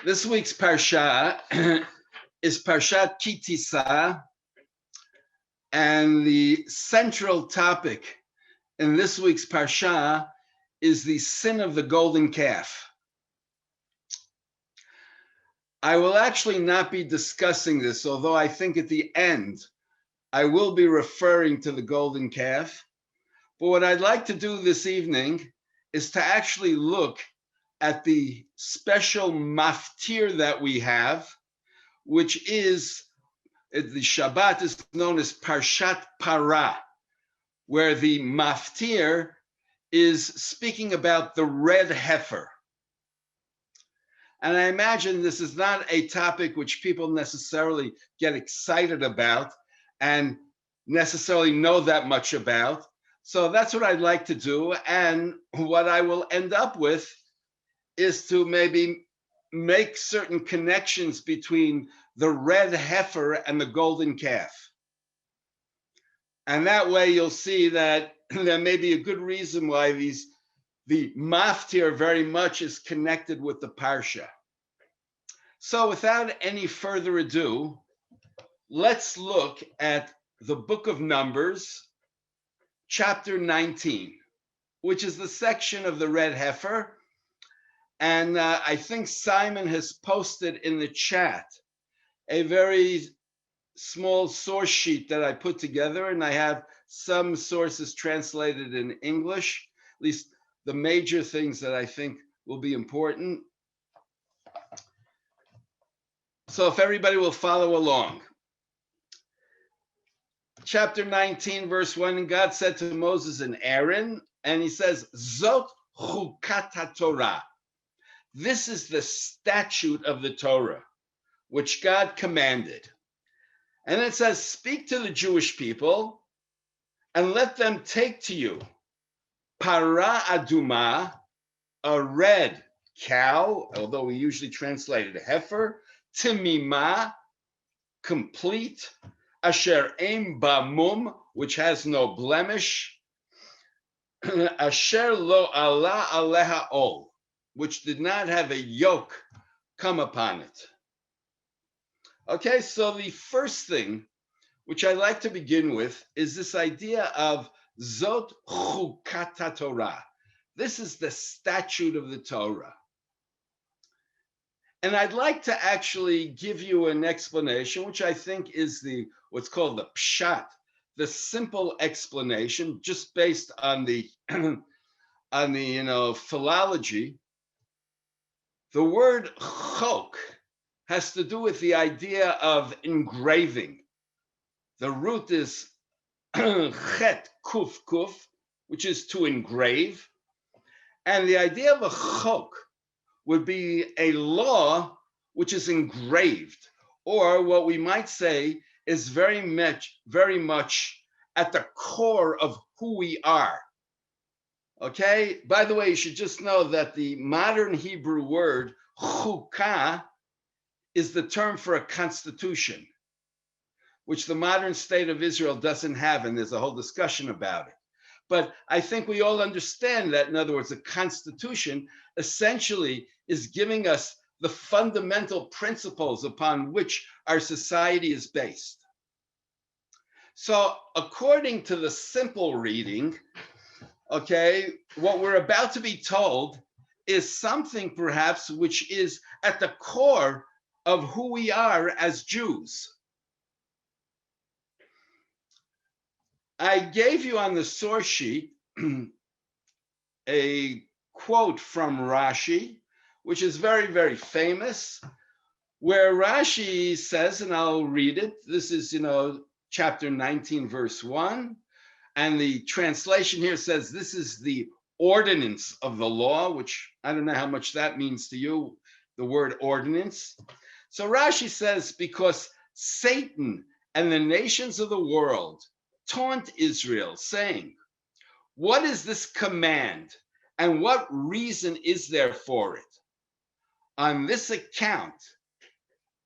This week's Parashat is Parashat Tissa, and the central topic in this week's Parashat is the sin of the golden calf. I will actually not be discussing this, although I think at the end I will be referring to the golden calf. But what I'd like to do this evening is to actually look at the special maftir that we have, which is, the Shabbat is known as Parshat Para, where the maftir is speaking about the red heifer. And I imagine this is not a topic which people necessarily get excited about and necessarily know that much about. So that's what I'd like to do. And what I will end up with is to maybe make certain connections between the red heifer and the golden calf. And that way you'll see that there may be a good reason why the maftir very much is connected with the parsha. So without any further ado, let's look at the book of Numbers, chapter 19, which is the section of the red heifer. And I think Simon has posted in the chat a very small source sheet that I put together, and I have some sources translated in English, at least the major things that I think will be important. So if everybody will follow along. Chapter 19, verse 1, and God said to Moses and Aaron, and he says, Zot chukat haTorah. This is the statute of the Torah, which God commanded. And it says, speak to the Jewish people and let them take to you para aduma, a red cow, although we usually translate it heifer, timima, complete, asher ein ba mum, which has no blemish, asher lo ala aleha ol, which did not have a yoke come upon it. Okay, so the first thing which I like to begin with is this idea of Zot chukat Torah. This is the statute of the Torah. And I'd like to actually give you an explanation, which I think is what's called the pshat, the simple explanation, just based on the philology. The word chok has to do with the idea of engraving. The root is chet kuf kuf, which is to engrave. And the idea of a chok would be a law which is engraved, or what we might say is very much at the core of who we are. Okay, by the way, you should just know that the modern Hebrew word chukah is the term for a constitution, which the modern state of Israel doesn't have, and there's a whole discussion about it. But I think we all understand that, in other words, a constitution essentially is giving us the fundamental principles upon which our society is based. So according to the simple reading, okay, what we're about to be told is something perhaps which is at the core of who we are as Jews. I gave you on the source sheet a quote from Rashi, which is very, very famous, where Rashi says, and I'll read it, this is, chapter 19, verse 1, and the translation here says, this is the ordinance of the law, which I don't know how much that means to you, the word ordinance. So Rashi says, because Satan and the nations of the world taunt Israel, saying, what is this command, and what reason is there for it? On this account,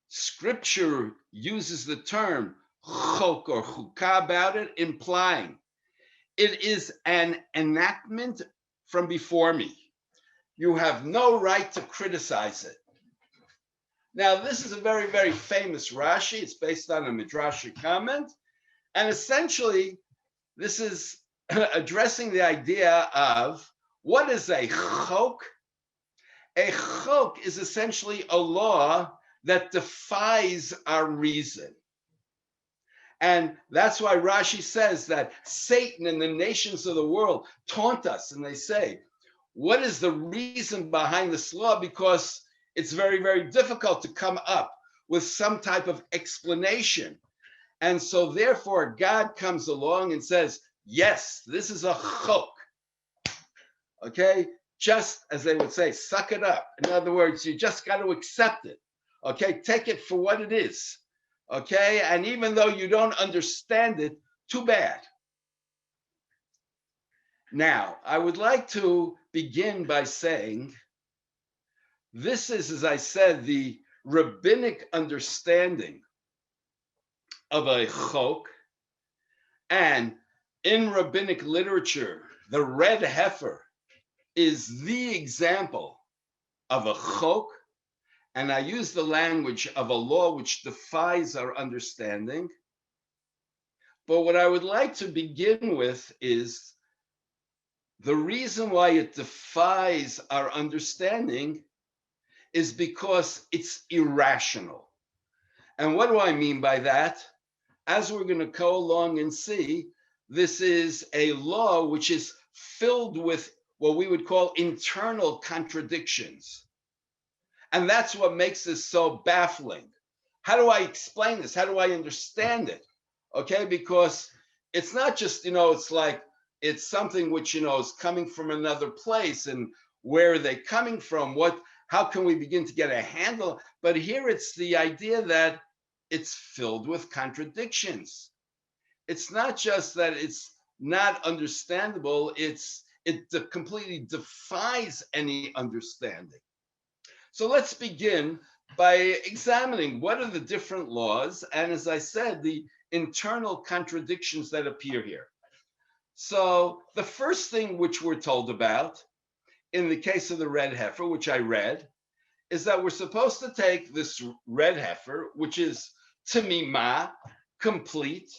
Scripture uses the term chok or chukah about it, implying it is an enactment from before me. You have no right to criticize it. Now, this is a very, very famous Rashi. It's based on a Midrashic comment. And essentially, this is addressing the idea of what is a chok? A chok is essentially a law that defies our reason. And that's why Rashi says that Satan and the nations of the world taunt us, and they say, what is the reason behind this law? Because it's very, very difficult to come up with some type of explanation. And so therefore, God comes along and says, yes, this is a chok. Okay? Just as they would say, suck it up. In other words, you just got to accept it. Okay? Take it for what it is. Okay? And even though you don't understand it, too bad. Now, I would like to begin by saying this is, as I said, the rabbinic understanding of a chok. And in rabbinic literature, the red heifer is the example of a chok. And I use the language of a law which defies our understanding. But what I would like to begin with is the reason why it defies our understanding is because it's irrational. And what do I mean by that? As we're going to go along and see, this is a law which is filled with what we would call internal contradictions. And that's what makes this so baffling. How do I explain this? How do I understand it? Okay, because it's not just, it's like it's something which, is coming from another place, and where are they coming from? How can we begin to get a handle? But here it's the idea that it's filled with contradictions. It's not just that it's not understandable, it completely defies any understanding. So let's begin by examining what are the different laws, and as I said, the internal contradictions that appear here. So the first thing which we're told about in the case of the red heifer, which I read, is that we're supposed to take this red heifer, which is tamimah, complete.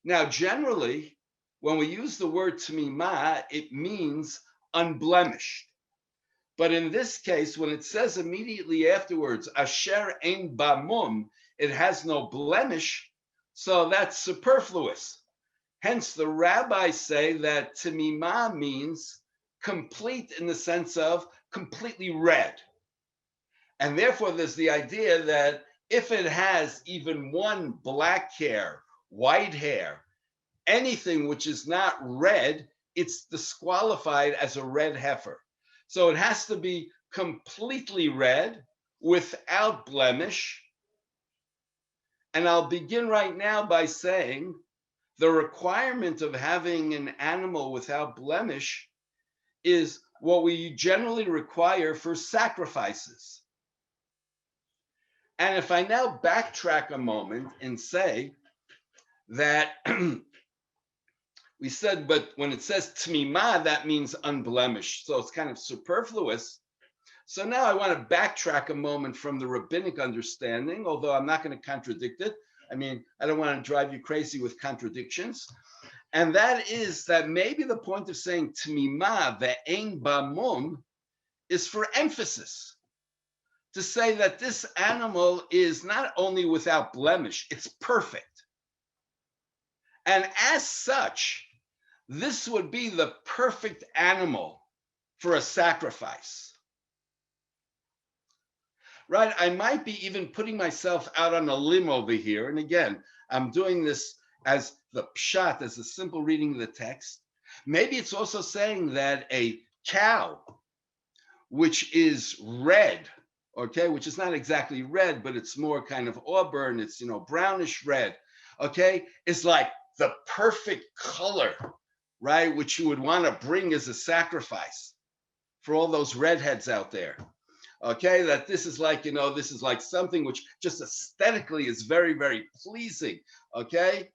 Now, generally, when we use the word tamimah, it means unblemished. But in this case, when it says immediately afterwards, asher ein ba mum, it has no blemish, so that's superfluous. Hence, the rabbis say that tamimah means complete in the sense of completely red. And therefore, there's the idea that if it has even one black hair, white hair, anything which is not red, it's disqualified as a red heifer. So it has to be completely red, without blemish. And I'll begin right now by saying the requirement of having an animal without blemish is what we generally require for sacrifices. And if I now backtrack a moment and say that we said, but when it says tmimah, that means unblemished. So it's kind of superfluous. So now I want to backtrack a moment from the rabbinic understanding, although I'm not going to contradict it. I mean, I don't want to drive you crazy with contradictions. And that is that maybe the point of saying tmimah, ve'ein ba mum, is for emphasis. To say that this animal is not only without blemish, it's perfect. And as such, this would be the perfect animal for a sacrifice. Right? I might be even putting myself out on a limb over here. And again, I'm doing this as the pshat, as a simple reading of the text. Maybe it's also saying that a cow, which is red, okay, which is not exactly red, but it's more kind of auburn, it's, brownish red, okay, is like the perfect color, right, which you would want to bring as a sacrifice for all those redheads out there. Okay, that this is like, this is like something which just aesthetically is very, very pleasing. Okay.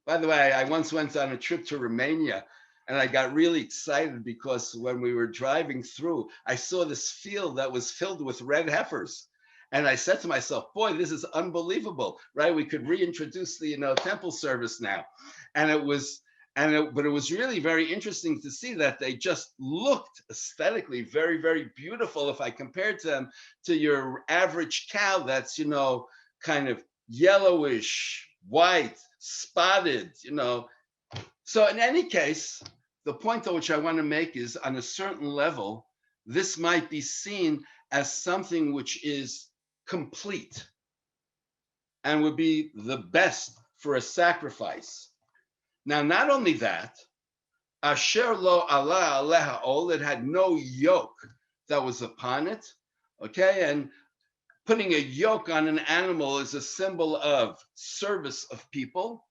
By the way, I once went on a trip to Romania and I got really excited because when we were driving through, I saw this field that was filled with red heifers. And I said to myself, boy, this is unbelievable, right? We could reintroduce the temple service now. And it was but it was really very interesting to see that they just looked aesthetically very, very beautiful if I compared them to your average cow that's, kind of yellowish, white, spotted. So in any case, the point though which I want to make is on a certain level, this might be seen as something which is complete and would be the best for a sacrifice. Now, not only that, Asher lo ala aleha ol, it had no yoke that was upon it. Okay, and putting a yoke on an animal is a symbol of service of people.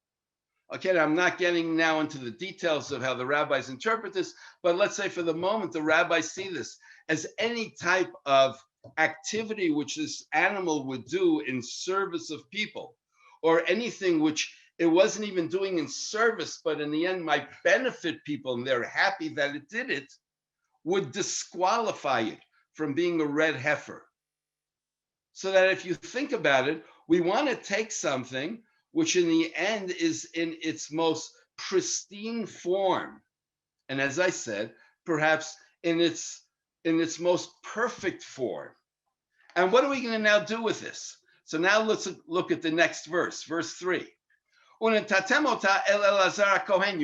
Okay, now I'm not getting now into the details of how the rabbis interpret this, but let's say for the moment the rabbis see this as any type of activity which this animal would do in service of people, or anything which it wasn't even doing in service, but in the end might benefit people and they're happy that it did it, would disqualify it from being a red heifer. So that if you think about it, we want to take something which in the end is in its most pristine form. And as I said, perhaps in its most perfect form. And what are we going to now do with this? So now let's look at the next verse 3. You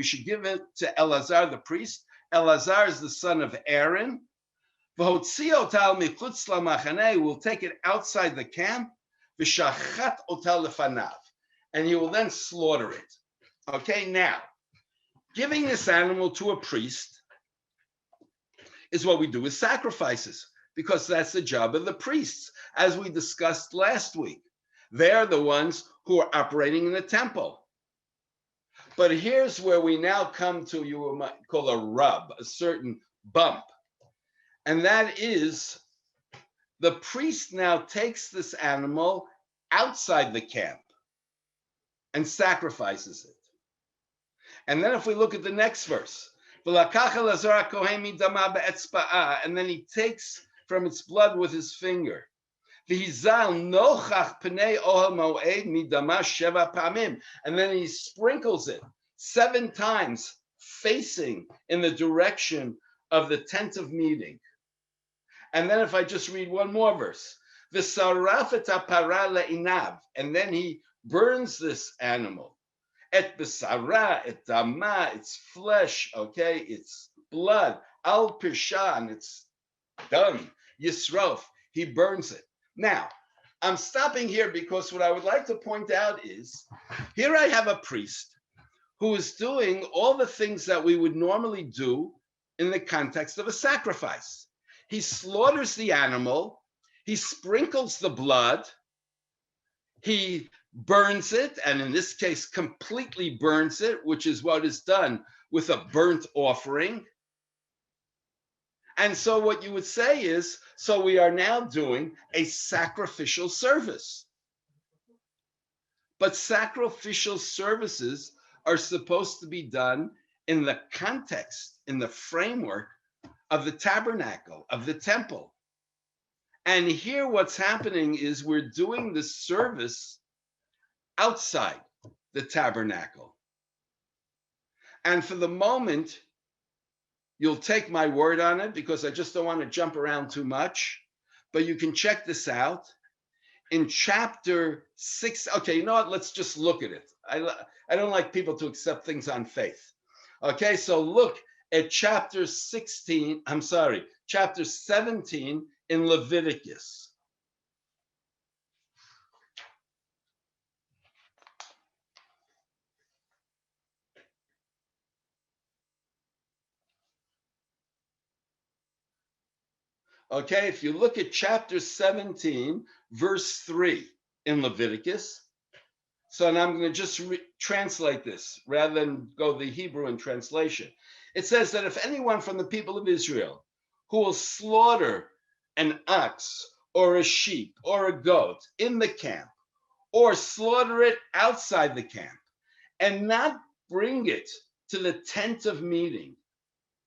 should give it to Elazar the priest. Elazar is the son of Aaron. We'll take it outside the camp, and he will then slaughter it. Okay, now, giving this animal to a priest is what we do with sacrifices, because that's the job of the priests, as we discussed last week. They're the ones who are operating in the temple. But here's where we now come to, you might call a rub, a certain bump. And that is, the priest now takes this animal outside the camp and sacrifices it. And then if we look at the next verse, and then he takes from its blood with his finger. And then he sprinkles it 7 times, facing in the direction of the tent of meeting. And then if I just read one more verse, and then he burns this animal. Et besara, et dama, its flesh, okay, its blood, al pirshan, it's done. Yisrof, he burns it. Now, I'm stopping here because what I would like to point out is, here I have a priest who is doing all the things that we would normally do in the context of a sacrifice. He slaughters the animal, he sprinkles the blood, he burns it, and in this case, completely burns it, which is what is done with a burnt offering. And so what you would say is, so we are now doing a sacrificial service. But sacrificial services are supposed to be done in the context, in the framework of the tabernacle, of the temple. And here what's happening is we're doing the service outside the tabernacle. And for the moment, you'll take my word on it because I just don't want to jump around too much, but you can check this out. In chapter 6, okay, you know what? Let's just look at it. I don't like people to accept things on faith. Okay, so look at chapter 17 in Leviticus. Okay, if you look at chapter 17, verse 3 in Leviticus, so and I'm going to just translate this rather than go the Hebrew in translation. It says that if anyone from the people of Israel who will slaughter an ox or a sheep or a goat in the camp, or slaughter it outside the camp, and not bring it to the tent of meeting,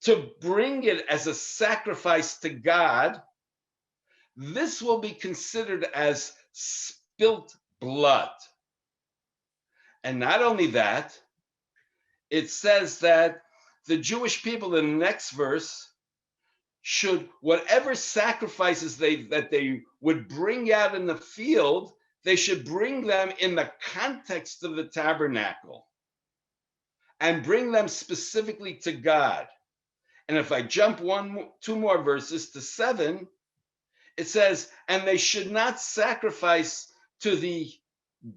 to bring it as a sacrifice to God, this will be considered as spilt blood. And not only that, it says that the Jewish people in the next verse should, whatever sacrifices that they would bring out in the field, they should bring them in the context of the tabernacle and bring them specifically to God. And if I jump two more verses to 7, it says, and they should not sacrifice to the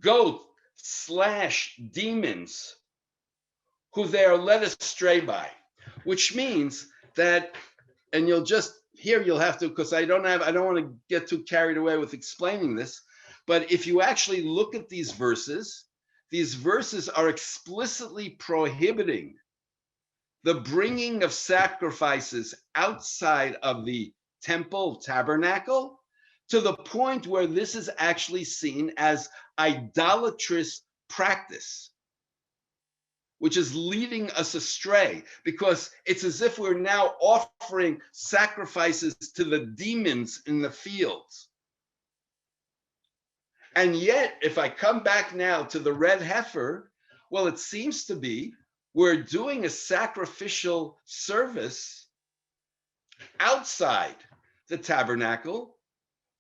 goat/demons who they are led astray by, which means that, and you'll have to, because I don't want to get too carried away with explaining this, but if you actually look at these verses are explicitly prohibiting the bringing of sacrifices outside of the temple tabernacle, to the point where this is actually seen as idolatrous practice, which is leading us astray, because it's as if we're now offering sacrifices to the demons in the fields. And yet, if I come back now to the red heifer, well, it seems to be we're doing a sacrificial service outside the tabernacle,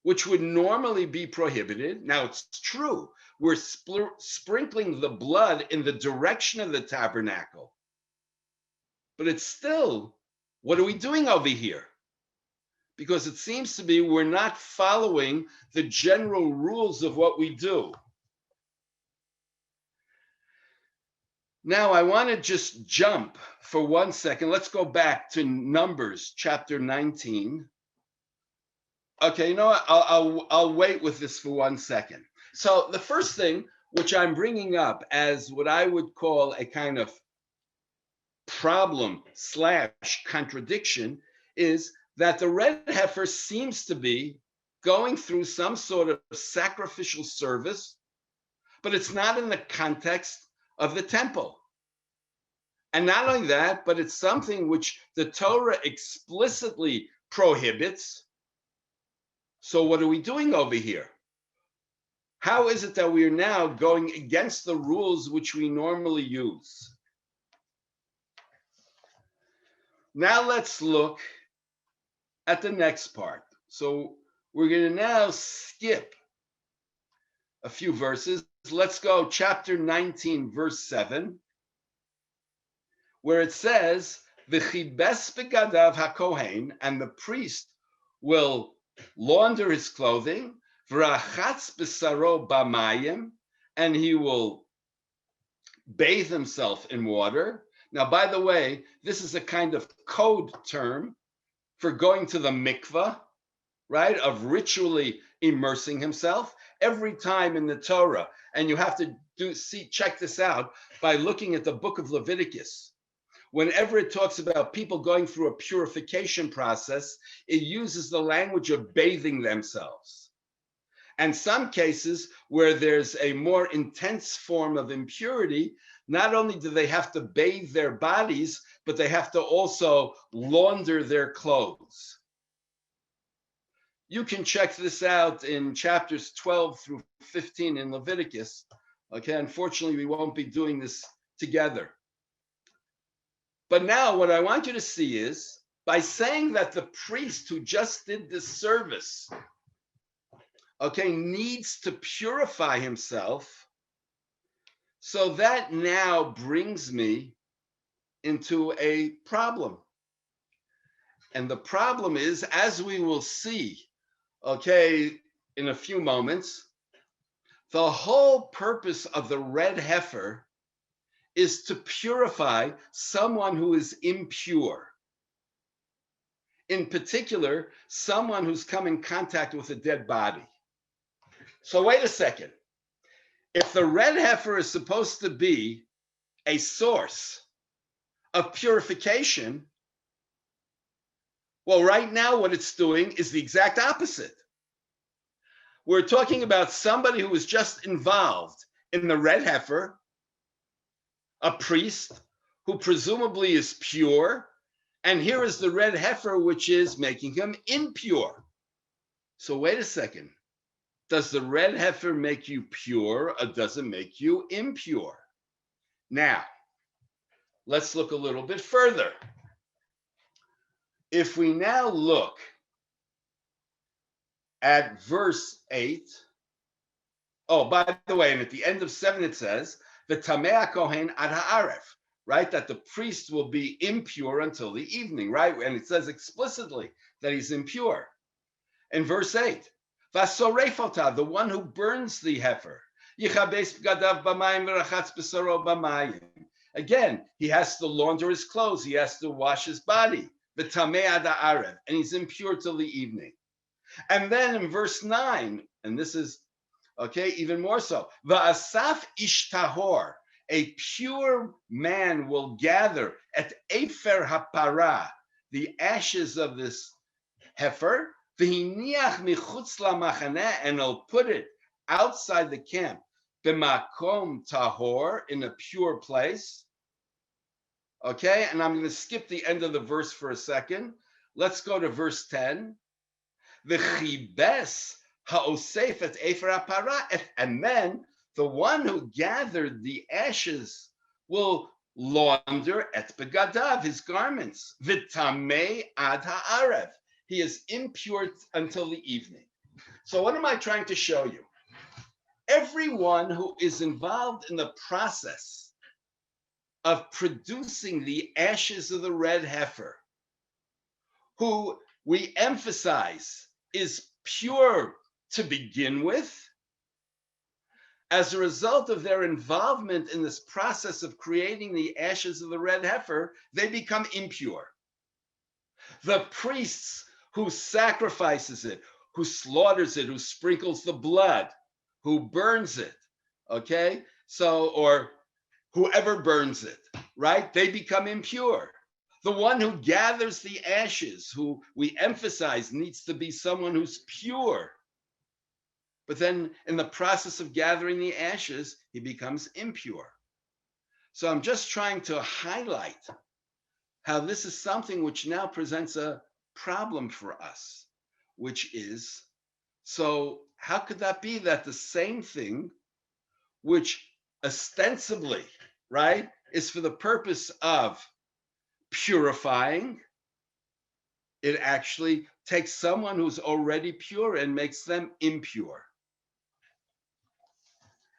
which would normally be prohibited. Now, it's true, we're sprinkling the blood in the direction of the tabernacle, but it's still, what are we doing over here? Because it seems to be we're not following the general rules of what we do. Now, I want to just jump for 1 second. Let's go back to Numbers chapter 19. Okay, you know what? I'll wait with this for 1 second. So the first thing, which I'm bringing up as what I would call a kind of problem/contradiction, is that the red heifer seems to be going through some sort of sacrificial service, but it's not in the context of the temple. And not only that, but it's something which the Torah explicitly prohibits. So what are we doing over here? How is it that we are now going against the rules which we normally use? Now let's look at the next part. So we're going to now skip a few verses. Let's go chapter 19, verse 7, where it says, V'chibes begadav hakohen, and the priest will launder his clothing, v'rachatz b'saro b'mayim, and he will bathe himself in water. Now, by the way, this is a kind of code term for going to the mikvah, right, of ritually immersing himself. Every time in the Torah, and you have to check this out by looking at the book of Leviticus. Whenever it talks about people going through a purification process, it uses the language of bathing themselves. And some cases where there's a more intense form of impurity, not only do they have to bathe their bodies, but they have to also launder their clothes. You can check this out in chapters 12 through 15 in Leviticus. Okay, unfortunately, we won't be doing this together. But now what I want you to see is, by saying that the priest who just did this service, okay, needs to purify himself, so that now brings me into a problem. And the problem is, as we will see, okay, in a few moments, the whole purpose of the red heifer is to purify someone who is impure. In particular, someone who's come in contact with a dead body. So wait a second. If the red heifer is supposed to be a source of purification, well, right now what it's doing is the exact opposite. We're talking about somebody who was just involved in the red heifer, a priest who presumably is pure, and here is the red heifer, which is making him impure. So wait a second. Does the red heifer make you pure or does it make you impure? Now, let's look a little bit further. If we now look at verse 8, oh, by the way, and at the end of 7 it says, the Tamea Kohen ad ha'aref, right? That the priest will be impure until the evening, right? And it says explicitly that he's impure. In verse 8, Vasorefota, the one who burns the heifer, Yichabes b'gadav b'mayim v'rachatz b'saro b'mayim. Again, he has to launder his clothes, he has to wash his body, v'tamei ad ha'arev, and he's impure till the evening. And then in verse 9, and this is, okay, even more so, Va'asaf ish tahor, a pure man will gather at Heifer hapara, the ashes of this heifer, v'hiniach michutz lamachaneh, and he'll put it outside the camp, b'makom tahor, in a pure place. Okay, and I'm going to skip the end of the verse for a second. Let's go to verse 10. V'chibes ha'osef et Heifer hapara, and then the one who gathered the ashes will launder et begadav, his garments, v'tamei ad ha'arev. He is impure until the evening. So what am I trying to show you? Everyone who is involved in the process of producing the ashes of the red heifer, who we emphasize is pure to begin with, as a result of their involvement in this process of creating the ashes of the red heifer, they become impure. The priests who sacrifices it, who slaughters it, who sprinkles the blood, who burns it, okay? So, or whoever burns it, right? They become impure. The one who gathers the ashes, who we emphasize needs to be someone who's pure. But then in the process of gathering the ashes, he becomes impure. So I'm just trying to highlight how this is something which now presents a problem for us, which is, so how could that be that the same thing, which ostensibly, right, is for the purpose of purifying, it actually takes someone who's already pure and makes them impure.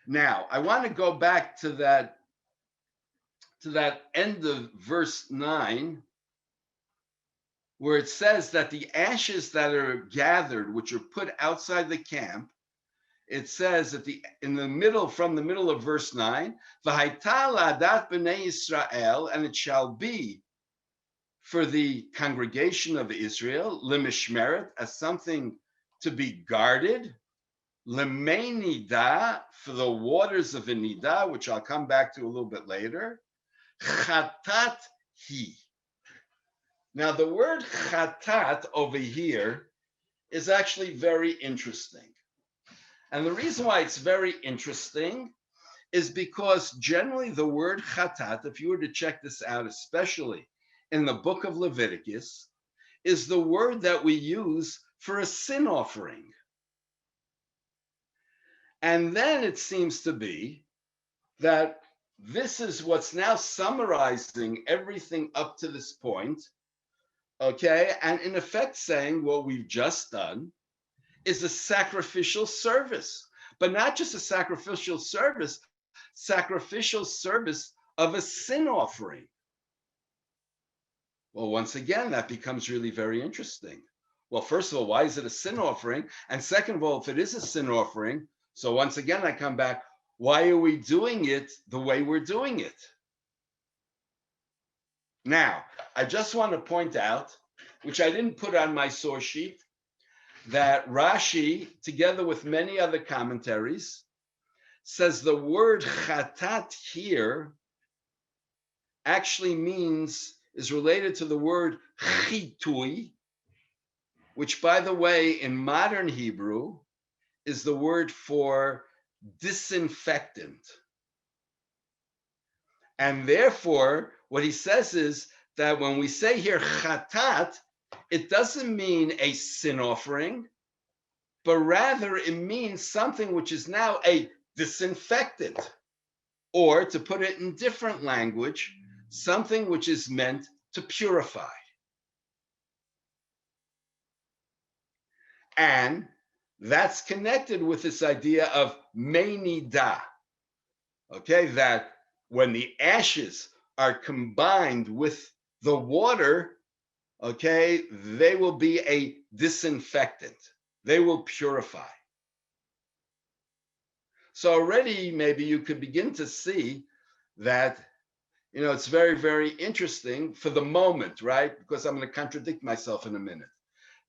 Now, I want to go back to that end of verse 9, where it says that the ashes that are gathered, which are put outside the camp, it says at from the middle of verse 9, V'haita la'adat b'nei Yisrael, and it shall be for the congregation of Israel, lemishmeret, as something to be guarded, lemei nida, for the waters of the nida, which I'll come back to a little bit later, chatat hi. Now, the word chatat over here is actually very interesting. And the reason why it's very interesting is because generally the word chatat, if you were to check this out, especially in the book of Leviticus, is the word that we use for a sin offering. And then it seems to be that this is what's now summarizing everything up to this point, okay? And in effect saying what we've just done is a sacrificial service, but not just a sacrificial service of a sin offering. Well, once again, that becomes really very interesting. Well, first of all, why is it a sin offering? And second of all, if it is a sin offering, so once again, I come back, why are we doing it the way we're doing it? Now, I just want to point out, which I didn't put on my source sheet, that Rashi, together with many other commentaries, says the word chatat here actually is related to the word chitui, which, by the way, in modern Hebrew is the word for disinfectant. And therefore, what he says is that when we say here chatat, it doesn't mean a sin offering, but rather it means something which is now a disinfectant, or to put it in different language, something which is meant to purify. And that's connected with this idea of meinida, okay, that when the ashes are combined with the water, okay, they will be a disinfectant. They will purify. So already maybe you could begin to see that, it's very, very interesting for the moment, right? Because I'm going to contradict myself in a minute.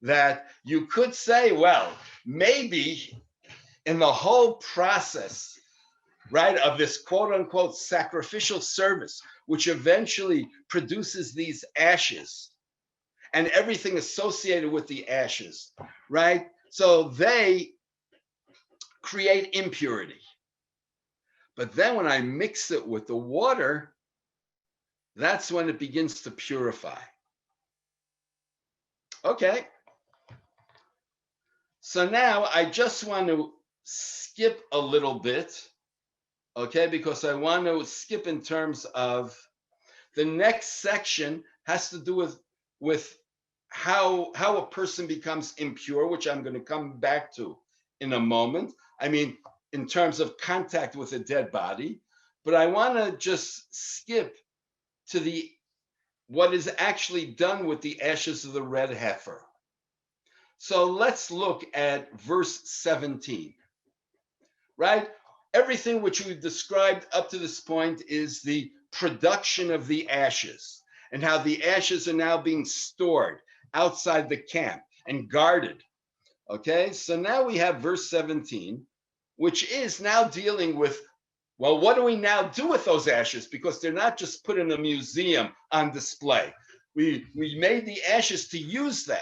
That you could say, well, maybe in the whole process, right, of this quote unquote sacrificial service, which eventually produces these ashes and everything associated with the ashes, right? So they create impurity. But then when I mix it with the water, that's when it begins to purify. Okay. So now I just want to skip a little bit, okay, because I want to skip in terms of the next section has to do with how a person becomes impure, which I'm going to come back to in a moment. I mean, in terms of contact with a dead body, but I want to just skip to what is actually done with the ashes of the red heifer. So let's look at verse 17, right? Everything which we've described up to this point is the production of the ashes and how the ashes are now being stored outside the camp and guarded. Okay, so now we have verse 17, which is now dealing with, well, what do we now do with those ashes? Because they're not just put in a museum on display. We made the ashes to use them.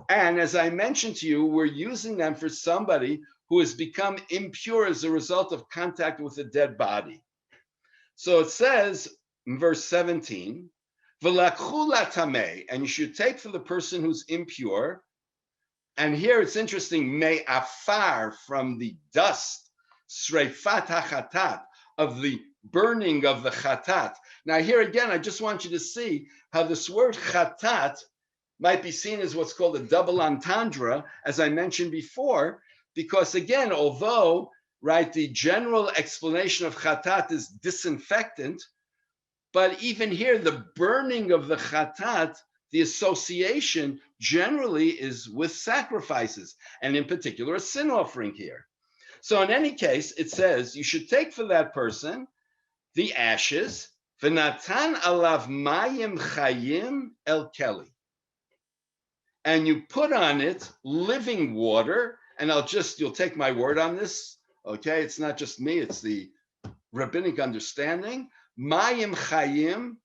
And as I mentioned to you, we're using them for somebody who has become impure as a result of contact with a dead body. So it says in verse 17, V'lakhu latameh, and you should take for the person who's impure. And here it's interesting, me afar, from the dust, sreifat hachatat, of the burning of the chatat. Now here again, I just want you to see how this word chatat might be seen as what's called a double entendre, as I mentioned before, because again, although, right, the general explanation of chatat is disinfectant, but even here, the burning of the chatat, the association generally is with sacrifices, and in particular, a sin offering here. So in any case, it says you should take for that person the ashes, v'natan alav mayim chayim el keli, and you put on it living water, and you'll take my word on this, okay? It's not just me, it's the rabbinic understanding. Mayim chayim,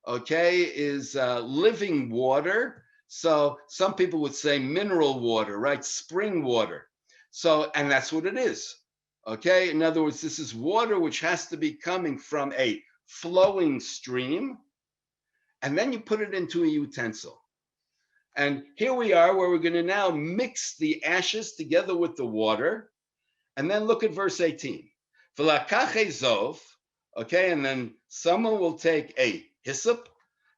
okay, is living water. So some people would say mineral water, right? Spring water. So, and that's what it is, okay? In other words, this is water which has to be coming from a flowing stream, and then you put it into a utensil. And here we are where we're going to now mix the ashes together with the water. And then look at verse 18. Okay, and then someone will take a hyssop,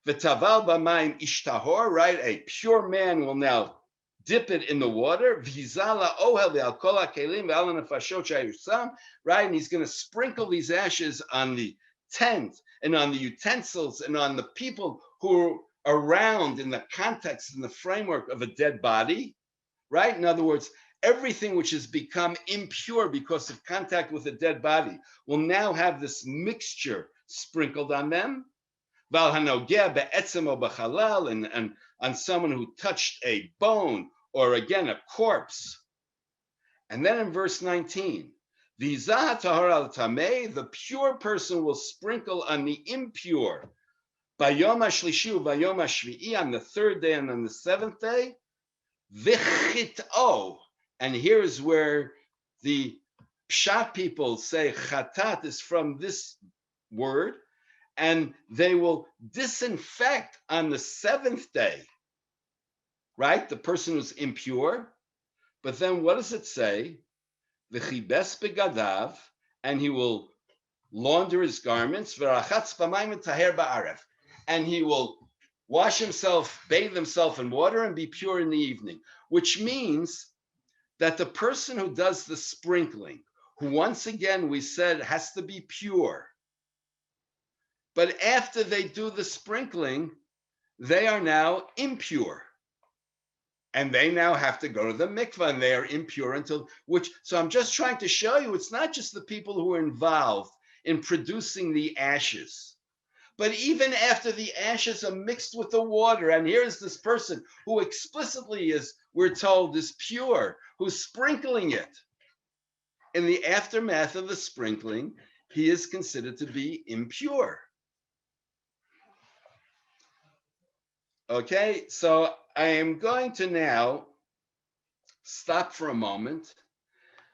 v'taval b'mayim ishtahor, right? A pure man will now dip it in the water, v'yizala ohel v'al kol ha'kelim v'al ha'nefashot shayusam, right? And he's going to sprinkle these ashes on the tent and on the utensils and on the people who are around in the context and the framework of a dead body, right? In other words, everything which has become impure because of contact with a dead body will now have this mixture sprinkled on them. And on someone who touched a bone or again a corpse. And then in verse 19, the pure person will sprinkle on the impure Bayom HaShlishi u'bayom HaShvi'i, on the third day and on the seventh day, v'chit'o. And here's where the Pshat people say chatat is from this word, and they will disinfect on the seventh day, right? The person who's impure. But then what does it say? V'chibes begadav, and he will launder his garments, v'rachatz b'mayim taher ba'arev, and he will wash himself, bathe himself in water, and be pure in the evening, which means that the person who does the sprinkling, who once again we said has to be pure, but after they do the sprinkling, they are now impure. And they now have to go to the mikvah, and they are impure until which. So I'm just trying to show you it's not just the people who are involved in producing the ashes, but even after the ashes are mixed with the water, and here's this person who explicitly is, we're told, is pure, who's sprinkling it. In the aftermath of the sprinkling, he is considered to be impure. Okay, so I am going to now stop for a moment,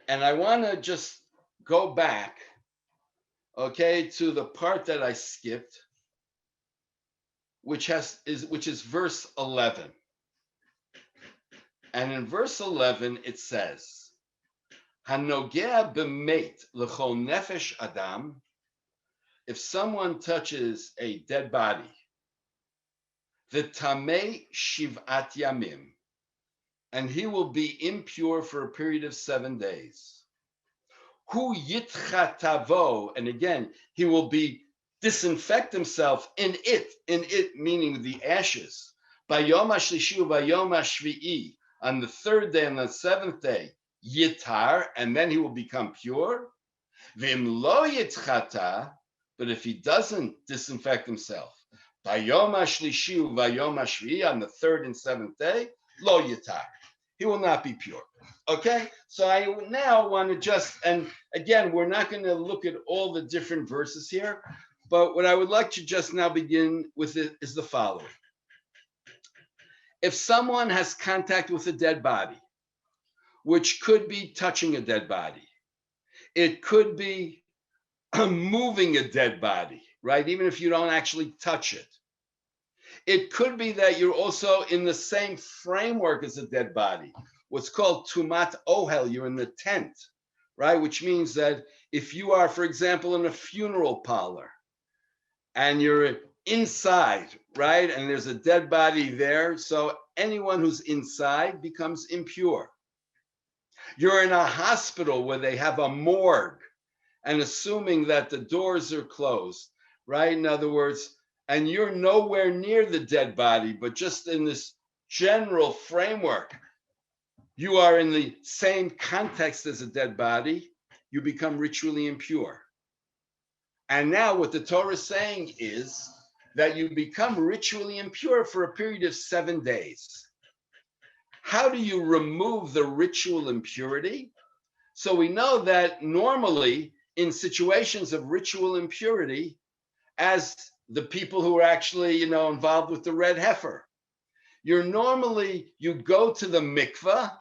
and I want to just go back, okay, to the part that I skipped, which is verse 11. And in verse 11 it says, "Hanogea b'meit l'chol nefesh adam." If someone touches a dead body, the tamei shiv'at yamim, and he will be impure for a period of 7 days. Hu yitchatavo, and again, he will be disinfect himself in it meaning the ashes. Bayom hashlishi bayom hashvi'i, on the 3rd day and the 7th day, yitar, and then he will become pure. Vim lo yitchata, but if he doesn't disinfect himself, bayom hashlishi bayom hashvi'i, on the 3rd and 7th day, lo yitar, he will not be pure. Okay, so I now want to just, and again, we're not going to look at all the different verses here, but what I would like to just now begin with is the following. If someone has contact with a dead body, which could be touching a dead body, it could be moving a dead body, right? Even if you don't actually touch it. It could be that you're also in the same framework as a dead body, what's called tumat ohel, you're in the tent, right? Which means that if you are, for example, in a funeral parlor and you're inside, right? And there's a dead body there, so anyone who's inside becomes impure. You're in a hospital where they have a morgue, and assuming that the doors are closed, right? In other words, and you're nowhere near the dead body, but just in this general framework, you are in the same context as a dead body, you become ritually impure. And now what the Torah is saying is that you become ritually impure for a period of 7 days. How do you remove the ritual impurity? So we know that normally in situations of ritual impurity, as the people who are actually, involved with the red heifer, you go to the mikvah,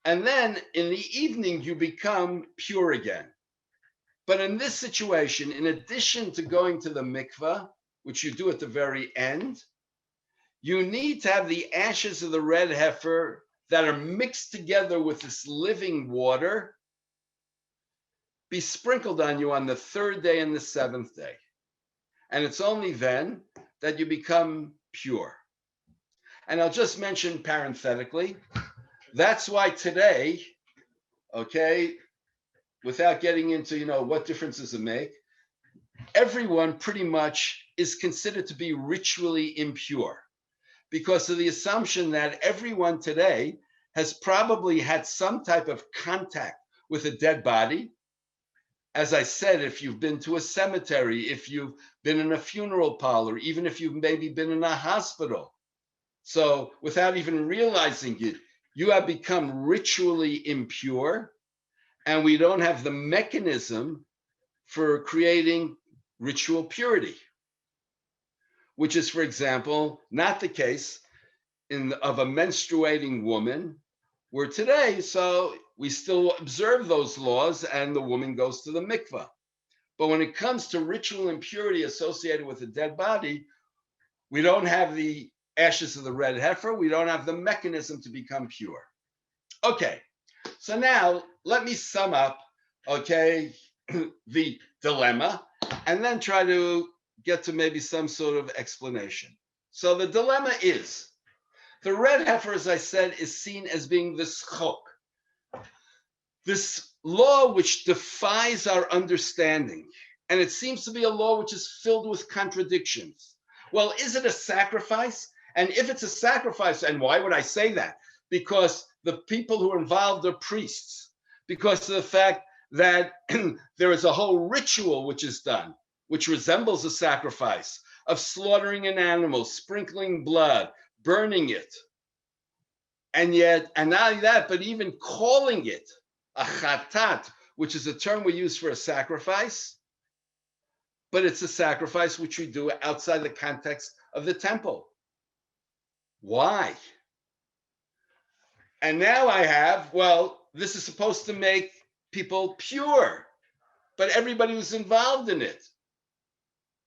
and then in the evening you become pure again. But in this situation, in addition to going to the mikvah, which you do at the very end, you need to have the ashes of the red heifer that are mixed together with this living water be sprinkled on you on the 3rd day and the 7th day. And it's only then that you become pure. And I'll just mention parenthetically, that's why today, okay, without getting into, what difference does it make, everyone pretty much is considered to be ritually impure because of the assumption that everyone today has probably had some type of contact with a dead body. As I said, if you've been to a cemetery, if you've been in a funeral parlor, even if you've maybe been in a hospital. So without even realizing it, you have become ritually impure, and we don't have the mechanism for creating ritual purity, which is, for example, not the case of a menstruating woman, where today, so we still observe those laws and the woman goes to the mikvah. But when it comes to ritual impurity associated with a dead body, we don't have the ashes of the red heifer. We don't have the mechanism to become pure. Okay, So now let me sum up, okay, the dilemma, and then try to get to maybe some sort of explanation. So the dilemma is, the red heifer, as I said, is seen as being this chok, this law which defies our understanding. And it seems to be a law which is filled with contradictions. Well, is it a sacrifice? And if it's a sacrifice, and why would I say that? Because the people who are involved are priests, because of the fact that there is a whole ritual which is done, which resembles a sacrifice of slaughtering an animal, sprinkling blood, burning it. And yet, and not only that, but even calling it a chatat, which is a term we use for a sacrifice, but it's a sacrifice which we do outside the context of the temple. Why? And now I have, well, this is supposed to make people pure, but everybody was involved in it.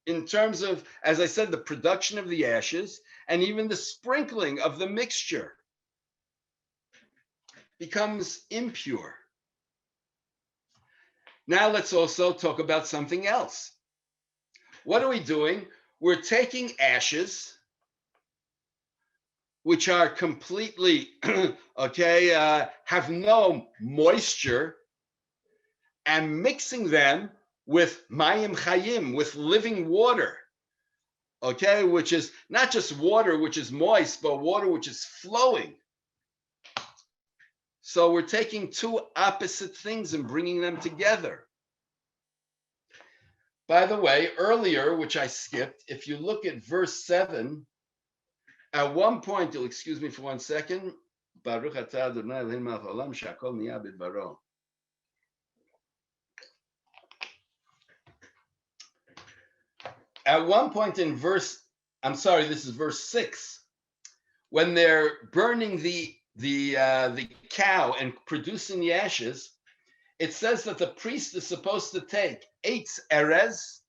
In terms of, as I said, the production of the ashes and even the sprinkling of the mixture becomes impure. Now let's also talk about something else. What are we doing? We're taking ashes, which are completely, have no moisture, and mixing them with mayim chayim, with living water, which is not just water which is moist, but water which is flowing. So we're taking two opposite things and bringing them together. By the way, earlier, which I skipped, if you look at verse 7, at one point, you'll excuse me for 1 second. Baruch atah Adonai Eloheinu melech haolam she'akol niyah bidbaro. At one point in verse, this is verse 6, when they're burning the cow and producing the ashes, it says that the priest is supposed to take eitz erez,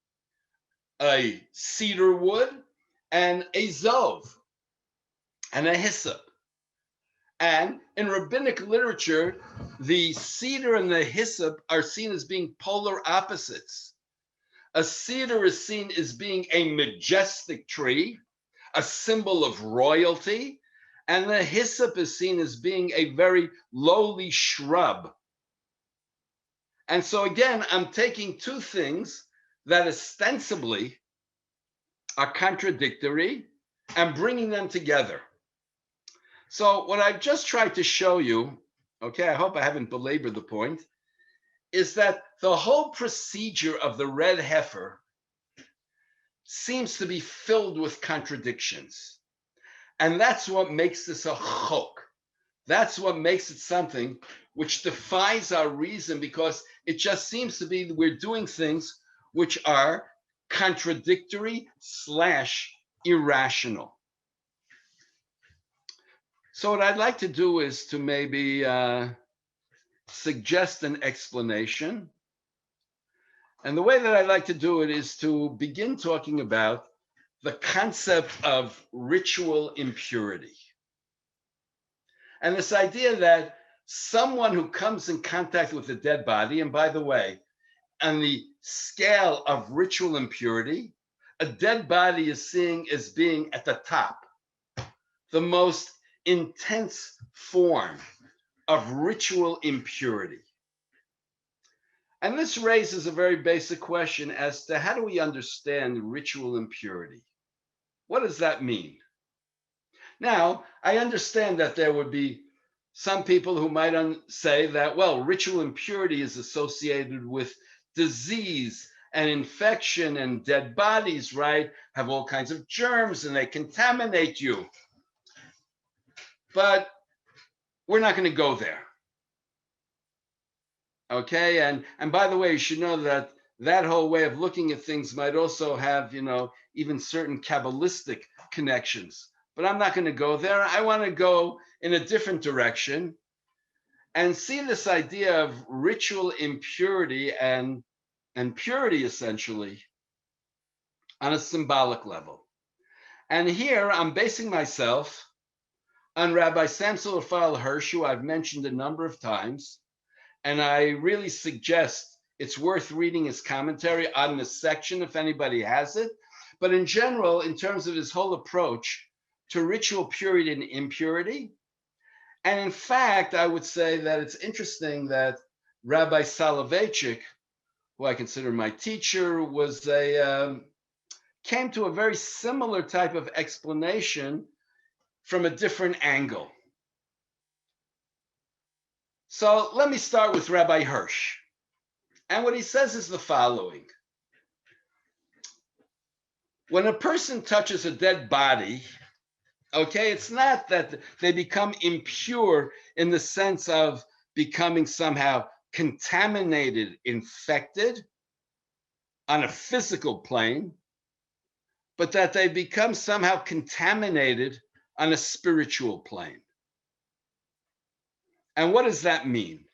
a cedar wood, and a zov, and a hyssop. And in rabbinic literature, the cedar and the hyssop are seen as being polar opposites. A cedar is seen as being a majestic tree, a symbol of royalty, and the hyssop is seen as being a very lowly shrub. And so again, I'm taking two things that ostensibly are contradictory and bringing them together. So what I've just tried to show you, I hope I haven't belabored the point, is that the whole procedure of the red heifer seems to be filled with contradictions. And that's what makes this a chok. That's what makes it something which defies our reason, because it just seems to be we're doing things which are contradictory / irrational. So what I'd like to do is to maybe suggest an explanation. And the way that I'd like to do it is to begin talking about the concept of ritual impurity. And this idea that someone who comes in contact with a dead body, and by the way, on the scale of ritual impurity, a dead body is seen as being at the top, the most intense form of ritual impurity. And this raises a very basic question as to how do we understand ritual impurity? What does that mean? Now, I understand that there would be some people who might say that, well, ritual impurity is associated with disease and infection, and dead bodies, right, have all kinds of germs and they contaminate you. But we're not going to go there. And by the way, you should know that that whole way of looking at things might also have, even certain Kabbalistic connections. But I'm not going to go there. I want to go in a different direction and see this idea of ritual impurity and purity, essentially, on a symbolic level. And here I'm basing myself on Rabbi Samson Raphael Hirsch, who I've mentioned a number of times, and I really suggest it's worth reading his commentary on this section if anybody has it. But in general, in terms of his whole approach to ritual purity and impurity, and in fact, I would say that it's interesting that Rabbi Soloveitchik, who I consider my teacher, came to a very similar type of explanation from a different angle. So let me start with Rabbi Hirsch. And what he says is the following. When a person touches a dead body, okay, it's not that they become impure in the sense of becoming somehow contaminated, infected on a physical plane, but that they become somehow contaminated on a spiritual plane. And what does that mean?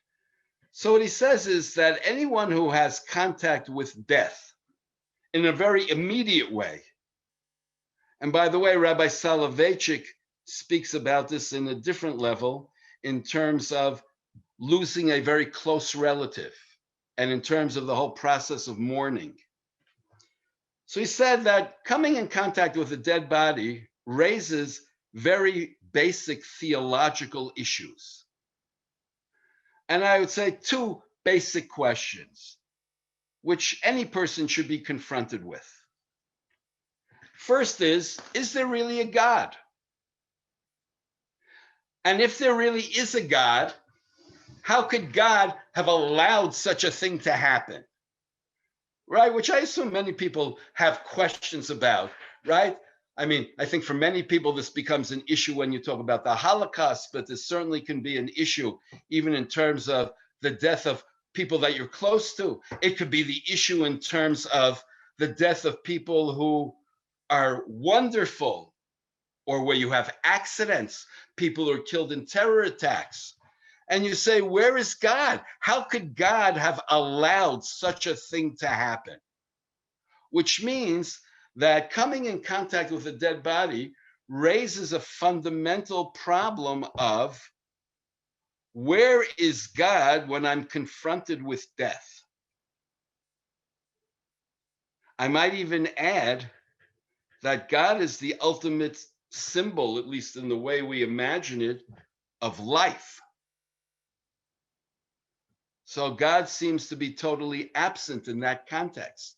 So what he says is that anyone who has contact with death in a very immediate way, and by the way, Rabbi Soloveitchik speaks about this in a different level in terms of losing a very close relative and in terms of the whole process of mourning. So he said that coming in contact with a dead body raises very basic theological issues. And I would say two basic questions, which any person should be confronted with. First is there really a God? And if there really is a God, how could God have allowed such a thing to happen? Right? Which I assume many people have questions about, right? I mean, I think for many people, this becomes an issue when you talk about the Holocaust, but this certainly can be an issue even in terms of the death of people that you're close to. It could be the issue in terms of the death of people who are wonderful, or where you have accidents, people who are killed in terror attacks. And you say, where is God? How could God have allowed such a thing to happen? Which means that coming in contact with a dead body raises a fundamental problem of where is God when I'm confronted with death? I might even add that God is the ultimate symbol, at least in the way we imagine it, of life. So God seems to be totally absent in that context.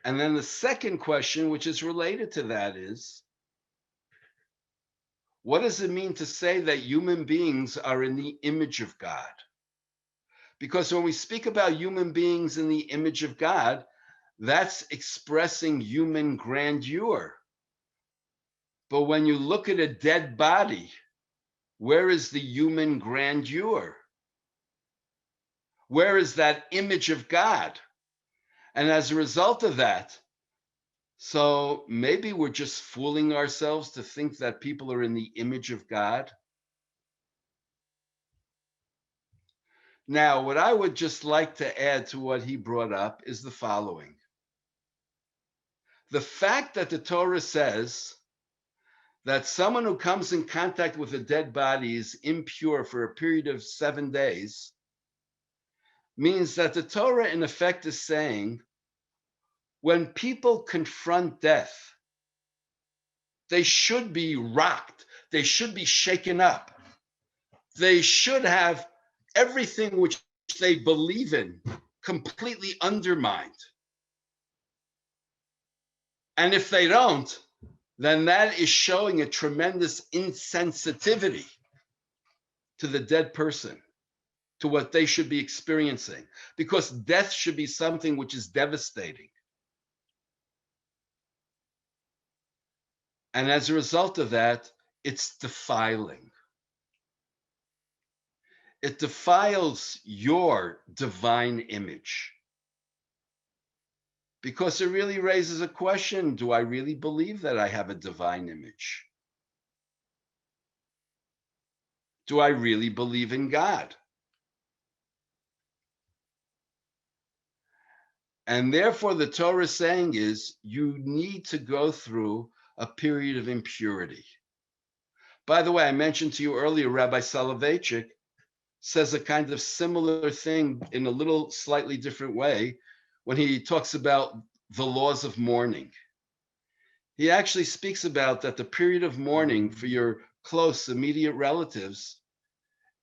And then the second question, which is related to that, is what does it mean to say that human beings are in the image of God? Because when we speak about human beings in the image of God, that's expressing human grandeur. But when you look at a dead body, where is the human grandeur? Where is that image of God? And as a result of that, so maybe we're just fooling ourselves to think that people are in the image of God. Now, what I would just like to add to what he brought up is the following. The fact that the Torah says that someone who comes in contact with a dead body is impure for a period of 7 days means that the Torah, in effect, is saying when people confront death, they should be rocked. They should be shaken up. They should have everything which they believe in completely undermined. And if they don't, then that is showing a tremendous insensitivity to the dead person, to what they should be experiencing, because death should be something which is devastating. And as a result of that, it's defiling. It defiles your divine image. Because it really raises a question, do I really believe that I have a divine image? Do I really believe in God? And therefore, the Torah is saying is you need to go through a period of impurity. By the way, I mentioned to you earlier, Rabbi Soloveitchik says a kind of similar thing in a little slightly different way when he talks about the laws of mourning. He actually speaks about that the period of mourning for your close, immediate relatives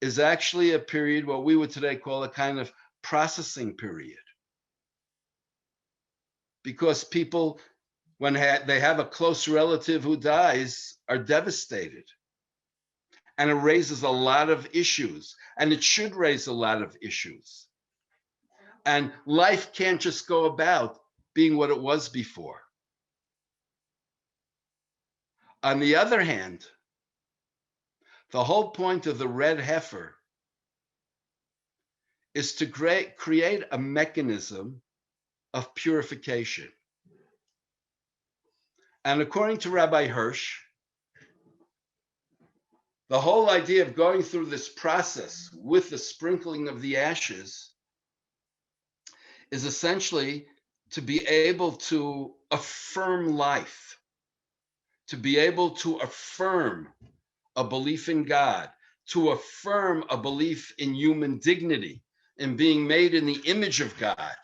is actually a period, what we would today call a kind of processing period. Because people, when they have a close relative who dies, are devastated. And it raises a lot of issues, and it should raise a lot of issues. And life can't just go about being what it was before. On the other hand, the whole point of the red heifer is to create a mechanism of purification. And according to Rabbi Hirsch, the whole idea of going through this process with the sprinkling of the ashes is essentially to be able to affirm life, to be able to affirm a belief in God, to affirm a belief in human dignity, in being made in the image of God,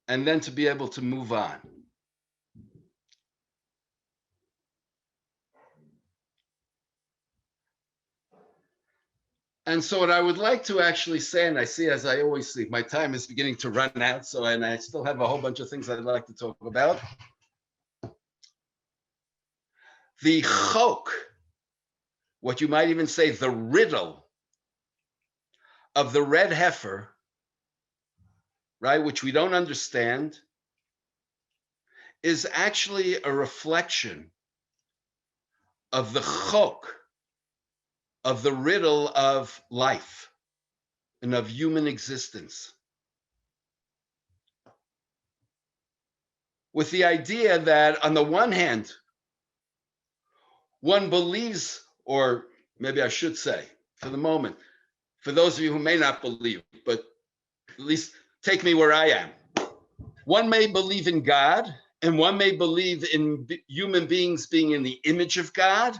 and then to be able to move on. And so what I would like to actually say, and I see, as I always see, my time is beginning to run out, and I still have a whole bunch of things I'd like to talk about. The chok, what you might even say the riddle of the red heifer, right, which we don't understand, is actually a reflection of the chok, of the riddle of life and of human existence. With the idea that on the one hand, one believes, or maybe I should say, for the moment, for those of you who may not believe, but at least take me where I am. One may believe in God, and one may believe in human beings being in the image of God.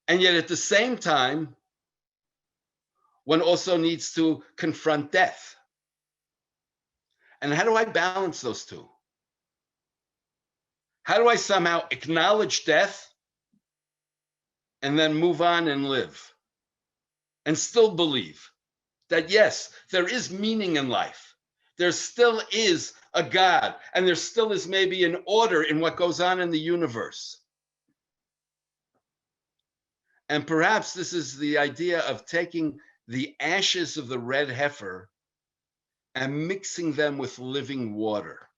And yet at the same time, one also needs to confront death. And how do I balance those two? How do I somehow acknowledge death and then move on and live and still believe that, yes, there is meaning in life. There still is a God, and there still is maybe an order in what goes on in the universe. And perhaps this is the idea of taking the ashes of the red heifer and mixing them with living water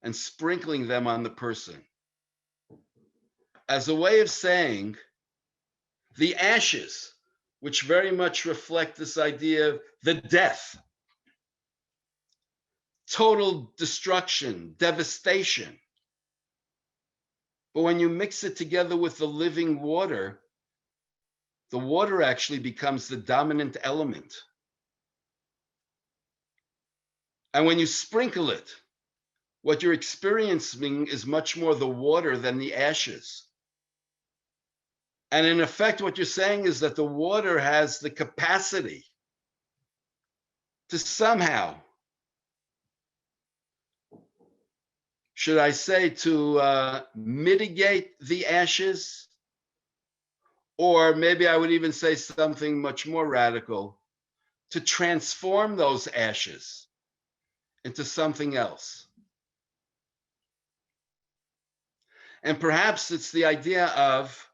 and sprinkling them on the person as a way of saying the ashes, which very much reflect this idea of the death, total destruction, devastation. But when you mix it together with the living water, the water actually becomes the dominant element. And when you sprinkle it, what you're experiencing is much more the water than the ashes. And in effect, what you're saying is that the water has the capacity to somehow, should I say, to mitigate the ashes, or maybe I would even say something much more radical, to transform those ashes into something else. And perhaps it's the idea of,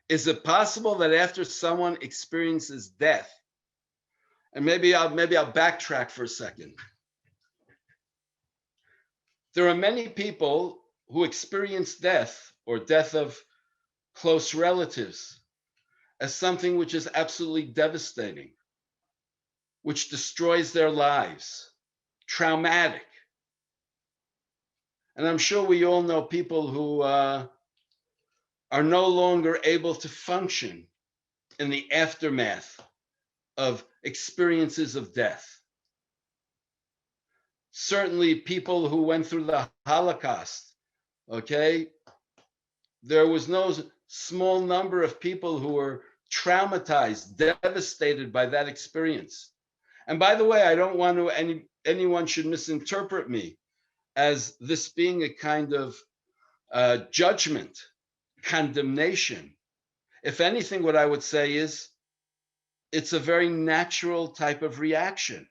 is it possible that after someone experiences death, and maybe I'll backtrack for a second. There are many people who experience death or death of close relatives as something which is absolutely devastating, which destroys their lives, traumatic. And I'm sure we all know people who are no longer able to function in the aftermath of experiences of death. Certainly people who went through the Holocaust, okay, there was no small number of people who were traumatized, devastated by that experience. And by the way, I don't want to anyone should misinterpret me as this being a kind of judgment, condemnation. If anything, what I would say is it's a very natural type of reaction.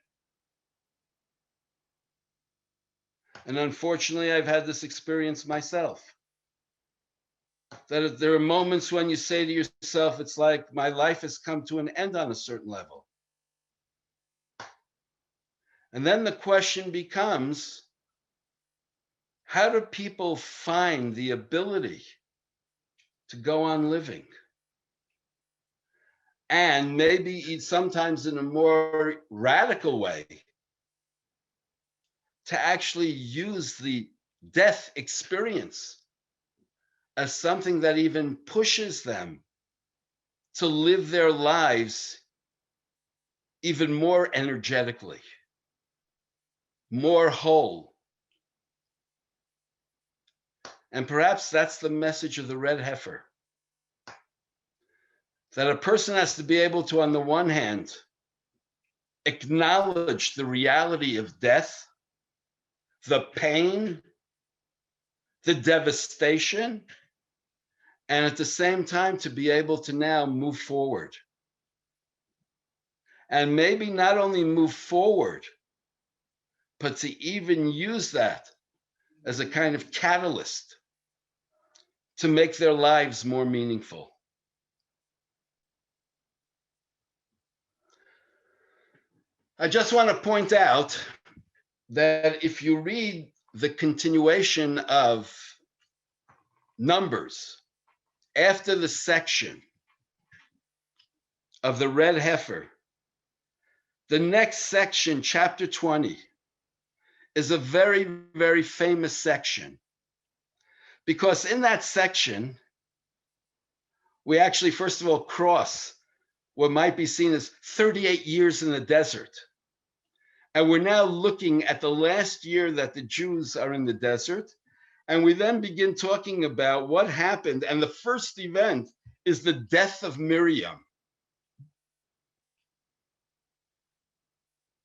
And unfortunately, I've had this experience myself. That there are moments when you say to yourself, it's like my life has come to an end on a certain level. And then the question becomes, how do people find the ability to go on living? And maybe sometimes in a more radical way, to actually use the death experience as something that even pushes them to live their lives even more energetically, more whole. And perhaps that's the message of the red heifer. That a person has to be able to, on the one hand, acknowledge the reality of death, the pain, the devastation, and at the same time to be able to now move forward. And maybe not only move forward, but to even use that as a kind of catalyst to make their lives more meaningful. I just want to point out that if you read the continuation of Numbers after the section of the red heifer, the next section, chapter 20, is a very, very famous section. Because in that section, we actually, first of all, cross what might be seen as 38 years in the desert. And we're now looking at the last year that the Jews are in the desert. And we then begin talking about what happened. And the first event is the death of Miriam.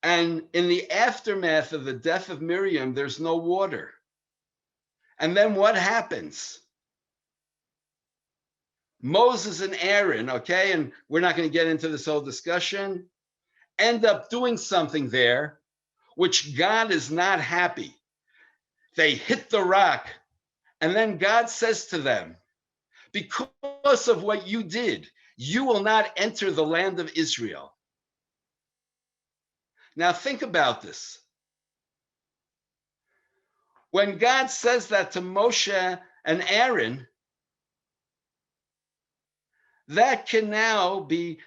And in the aftermath of the death of Miriam, there's no water. And then what happens? Moses and Aaron, okay, and we're not going to get into this whole discussion, end up doing something there which God is not happy. They hit the rock, and then God says to them, because of what you did, you will not enter the land of Israel. Now think about this. When God says that to Moshe and Aaron, that can now be,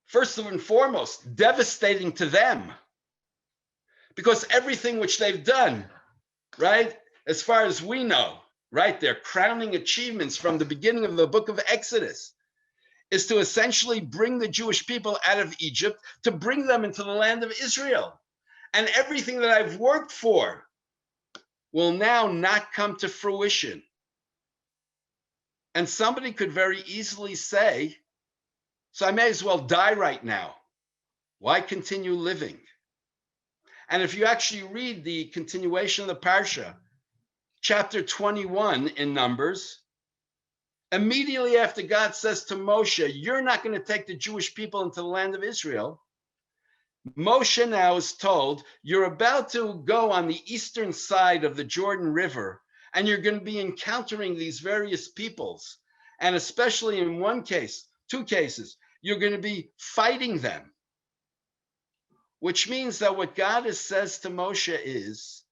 first and foremost, devastating to them. Because everything which they've done, right, as far as we know, right, their crowning achievements from the beginning of the book of Exodus is to essentially bring the Jewish people out of Egypt, to bring them into the land of Israel. And everything that I've worked for will now not come to fruition. And somebody could very easily say, so I may as well die right now. Why continue living? And if you actually read the continuation of the Parsha, chapter 21 in Numbers, immediately after God says to Moshe, you're not going to take the Jewish people into the land of Israel, Moshe now is told, you're about to go on the eastern side of the Jordan River, and you're going to be encountering these various peoples. And especially in one case, two cases, you're going to be fighting them. Which means that what God says to Moshe is,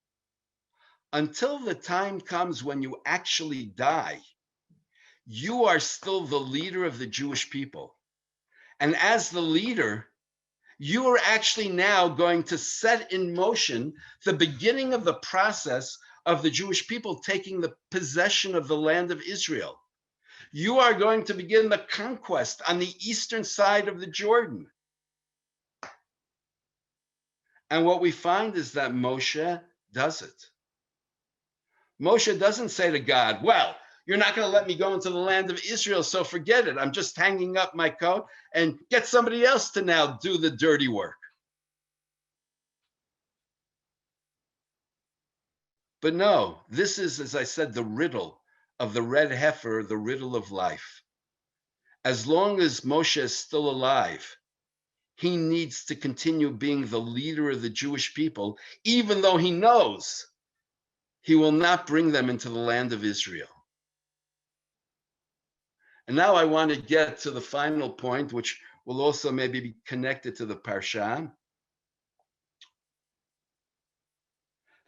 until the time comes when you actually die, you are still the leader of the Jewish people. And as the leader, you are actually now going to set in motion the beginning of the process of the Jewish people taking the possession of the land of Israel. You are going to begin the conquest on the eastern side of the Jordan. And what we find is that Moshe does it. Moshe doesn't say to God, well, You're not going to let me go into the land of Israel, so forget it. I'm just hanging up my coat and get somebody else to now do the dirty work. But no, this is, as I said, the riddle of the red heifer, the riddle of life. As long as Moshe is still alive, he needs to continue being the leader of the Jewish people, even though he knows he will not bring them into the land of Israel. And now I want to get to the final point, which will also maybe be connected to the Parsha.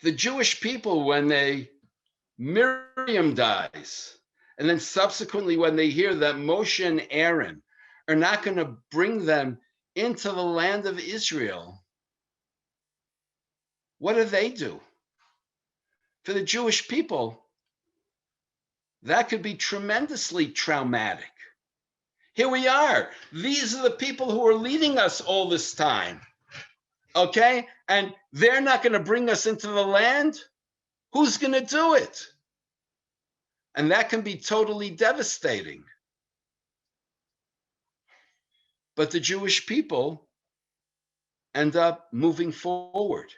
The Jewish people, when Miriam dies, and then subsequently when they hear that Moshe and Aaron are not going to bring them into the land of Israel, what do? For the Jewish people, that could be tremendously traumatic. Here we are. These are the people who are leading us all this time. Okay? And they're not going to bring us into the land? Who's going to do it? And that can be totally devastating. But the Jewish people end up moving forward.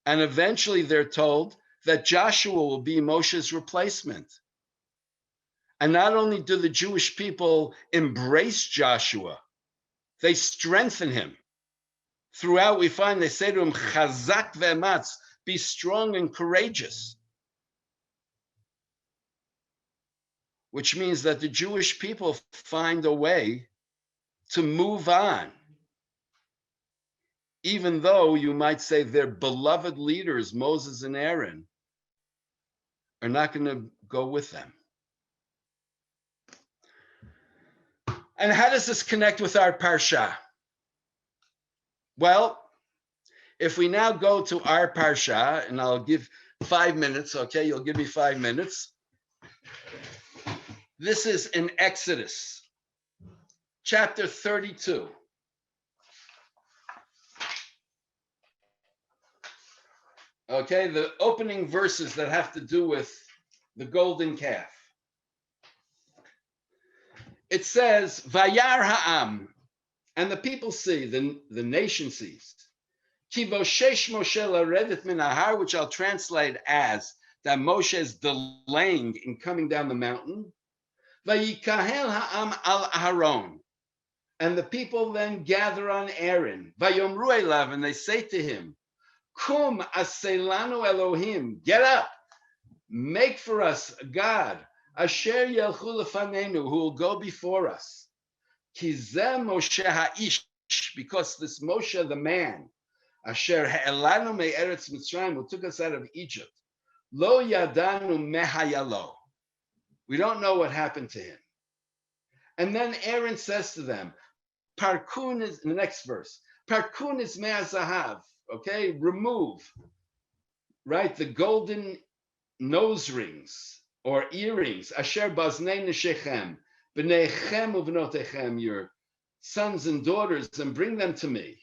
And eventually they're told that Joshua will be Moshe's replacement. And not only do the Jewish people embrace Joshua, they strengthen him. Throughout, we find they say to him, Chazak ve'ematz, be strong and courageous. Which means that the Jewish people find a way to move on, even though you might say their beloved leaders, Moses and Aaron, are not going to go with them. And how does this connect with our Parsha? Well, if we now go to our Parsha, and I'll give 5 minutes, okay? You'll give me 5 minutes. This is in Exodus, chapter 32. Okay, the opening verses that have to do with the golden calf. It says, Vayar ha'am, and the people see, the nation sees, Ki voshesh Moshe laredet min hahar, which I'll translate as that Moshe is delaying in coming down the mountain. Vayikahel ha'am al Aharon, and the people then gather on Aaron. Vayomru elav, and they say to him, Kum aselanu Elohim, get up, make for us a God, asher yelchu lefanenu, who will go before us. Ki zeh Moshe ha'ish, because this Moshe, the man, asher ha'elanu me'eretz Mitzrayim, who took us out of Egypt, lo yadanu mehayalo. We don't know what happened to him. And then Aaron says to them, Parkun is, in the next verse, Parkun is me'azahav, okay, remove, right, the golden nose rings or earrings, asher baznei neshechem, b'neichem uvnotechem, your sons and daughters, and bring them to me.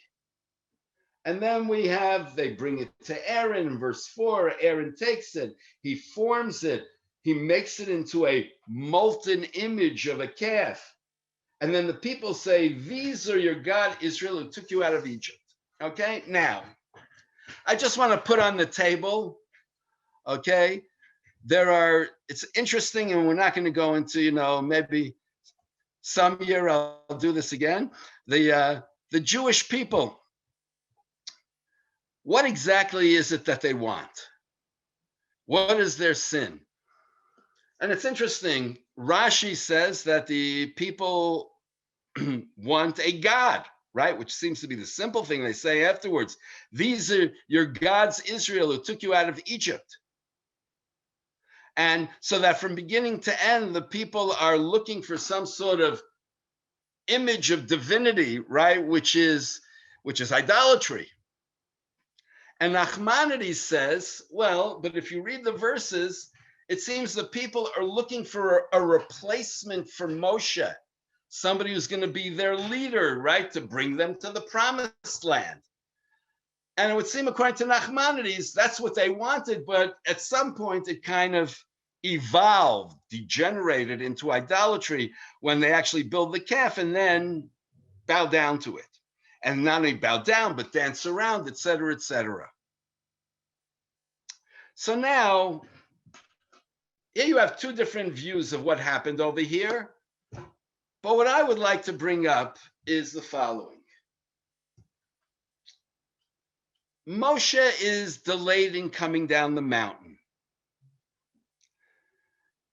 And then they bring it to Aaron in verse 4. Aaron takes it, he forms it, he makes it into a molten image of a calf. And then the people say, these are your God, Israel, who took you out of Egypt. Okay, now, I just want to put on the table, okay, it's interesting, and we're not going to go into, maybe some year I'll do this again. The Jewish people, what exactly is it that they want? What is their sin? And it's interesting, Rashi says that the people want a God, right? Which seems to be the simple thing they say afterwards. These are your gods, Israel, who took you out of Egypt. And so that from beginning to end, the people are looking for some sort of image of divinity, right? Which is idolatry. And Nachmanides says, well, but if you read the verses, it seems the people are looking for a replacement for Moshe, somebody who's going to be their leader, right, to bring them to the promised land. And it would seem, according to Nachmanides, that's what they wanted, but at some point it kind of evolved, degenerated into idolatry when they actually build the calf and then bow down to it. And not only bow down, but dance around, etc., etc. So now, here you have two different views of what happened over here. But what I would like to bring up is the following. Moshe is delayed in coming down the mountain.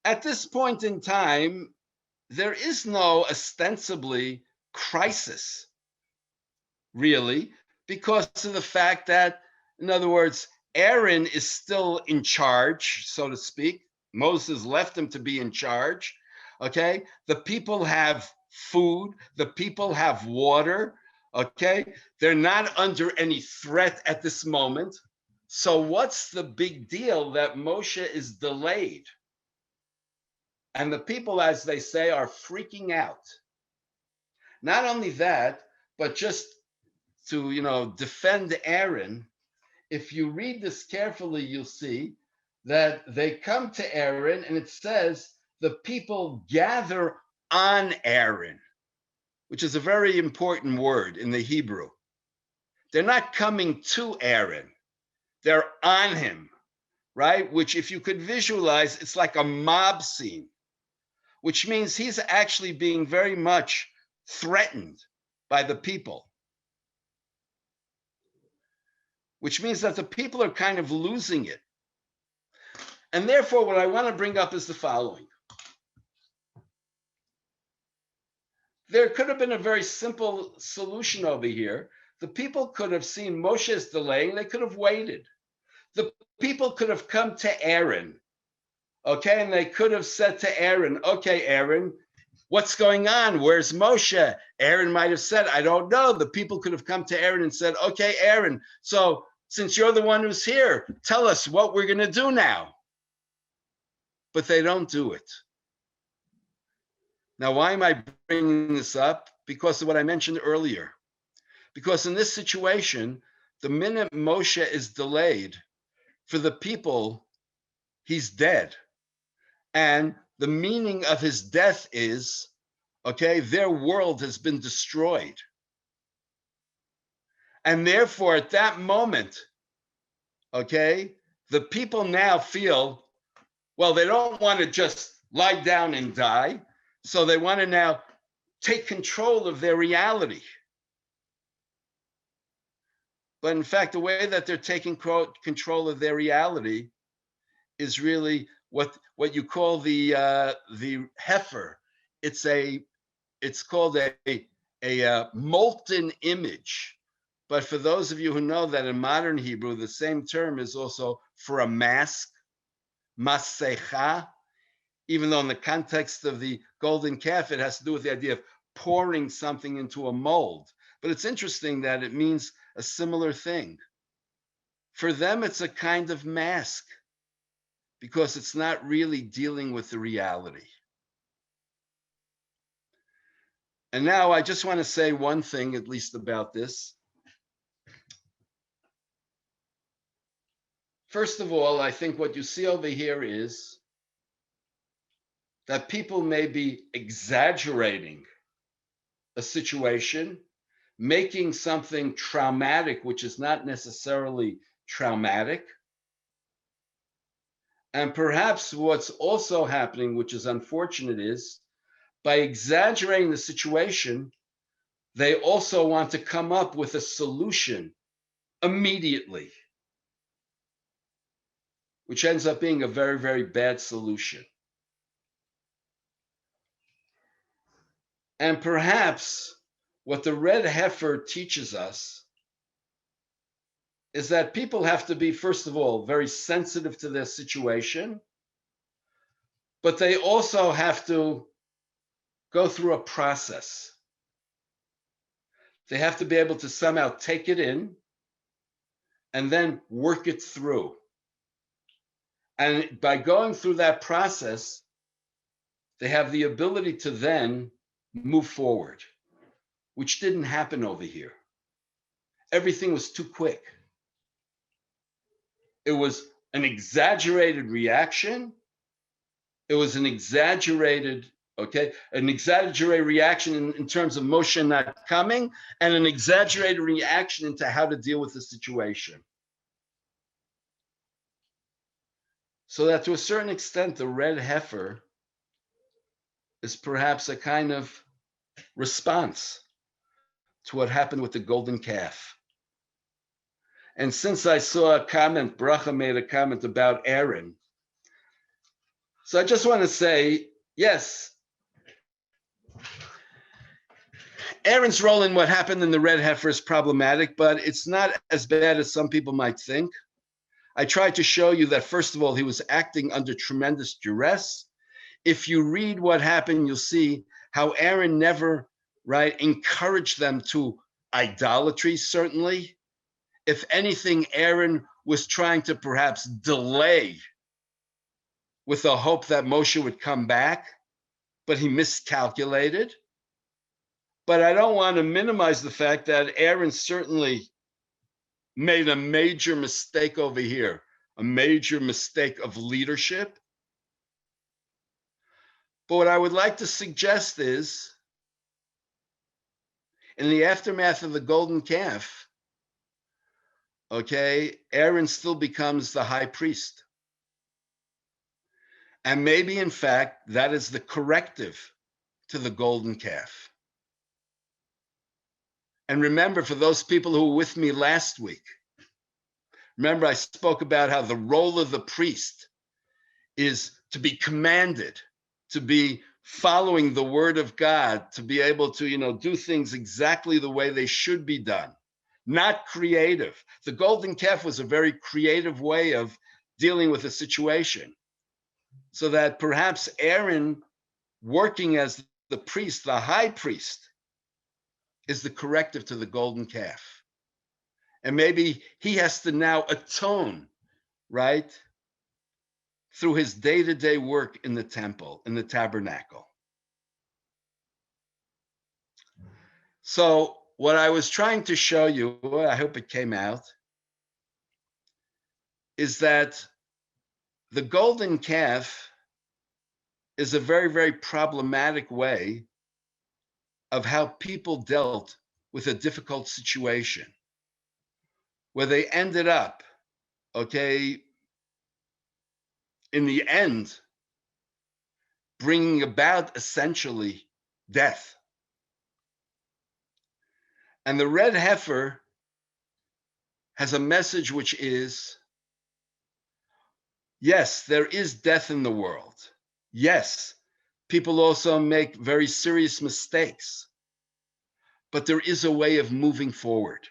At this point in time, there is no ostensibly crisis, really, because of the fact that, in other words, Aaron is still in charge, so to speak. Moses left him to be in charge. Okay, the people have food, the people have water. Okay, they're not under any threat at this moment. So, what's the big deal that Moshe is delayed? And the people, as they say, are freaking out. Not only that, but just to defend Aaron, if you read this carefully, you'll see that they come to Aaron and it says the people gather on Aaron, which is a very important word in the Hebrew. They're not coming to Aaron, they're on him, right? Which, if you could visualize, it's like a mob scene, which means he's actually being very much threatened by the people. Which means that the people are kind of losing it. And therefore, what I want to bring up is the following. There could have been a very simple solution over here. The people could have seen Moshe's delay and they could have waited. The people could have come to Aaron, okay, and they could have said to Aaron, okay, Aaron, what's going on? Where's Moshe? Aaron might have said, I don't know. The people could have come to Aaron and said, okay, Aaron, so since you're the one who's here, tell us what we're going to do now. But they don't do it. Now, why am I bringing this up? Because of what I mentioned earlier. Because in this situation, the minute Moshe is delayed, for the people, he's dead. And the meaning of his death is, okay, their world has been destroyed. And therefore, at that moment, okay, the people now feel, well, they don't want to just lie down and die. So they want to now take control of their reality. But in fact, the way that they're taking control of their reality is really what you call the Heifer. It's called a molten image. But for those of you who know that in modern Hebrew, the same term is also for a mask, masecha, even though in the context of the golden calf, it has to do with the idea of pouring something into a mold. But it's interesting that it means a similar thing. For them, it's a kind of mask because it's not really dealing with the reality. And now I just want to say one thing, at least about this. First of all, I think what you see over here is that people may be exaggerating a situation, making something traumatic, which is not necessarily traumatic. And perhaps what's also happening, which is unfortunate, is by exaggerating the situation, they also want to come up with a solution immediately, which ends up being a very, very bad solution. And perhaps what the red heifer teaches us is that people have to be, first of all, very sensitive to their situation, but they also have to go through a process. They have to be able to somehow take it in and then work it through. And by going through that process, they have the ability to then move forward, which didn't happen over here. Everything was too quick. It was an exaggerated reaction, It was an exaggerated, an exaggerated reaction in terms of Moshe not coming, and an exaggerated reaction into how to deal with the situation. So that to a certain extent, the red heifer is perhaps a kind of response to what happened with the golden calf. And since I saw a comment, Bracha made a comment about Aaron, so I just want to say, yes, Aaron's role in what happened in the red heifer is problematic, but it's not as bad as some people might think. I tried to show you that, first of all, he was acting under tremendous duress. If you read what happened, you'll see how Aaron never, encouraged them to idolatry, certainly. If anything, Aaron was trying to perhaps delay with the hope that Moshe would come back, but he miscalculated. But I don't want to minimize the fact that Aaron certainly made a major mistake over here, a major mistake of leadership. But what I would like to suggest is, in the aftermath of the golden calf, Aaron still becomes the high priest. And maybe, in fact, that is the corrective to the golden calf. And remember, for those people who were with me last week, remember I spoke about how the role of the priest is to be commanded, to be following the word of God, to be able to, do things exactly the way they should be done, not creative. The golden calf was a very creative way of dealing with a situation. So that perhaps Aaron, working as the priest, the high priest, is the corrective to the golden calf. And maybe he has to now atone, through his day-to-day work in the temple, in the tabernacle. So what I was trying to show you, I hope it came out, is that the golden calf is a very, very problematic way of how people dealt with a difficult situation, where they ended up, in the end, bringing about essentially death. And the red heifer has a message which is, yes, there is death in the world. Yes, people also make very serious mistakes, but there is a way of moving forward.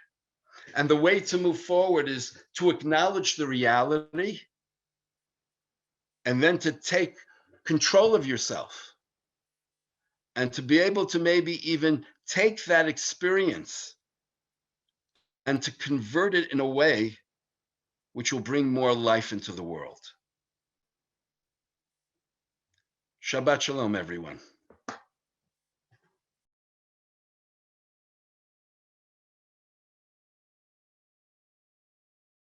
And the way to move forward is to acknowledge the reality and then to take control of yourself and to be able to maybe even take that experience and to convert it in a way which will bring more life into the world. Shabbat Shalom, everyone.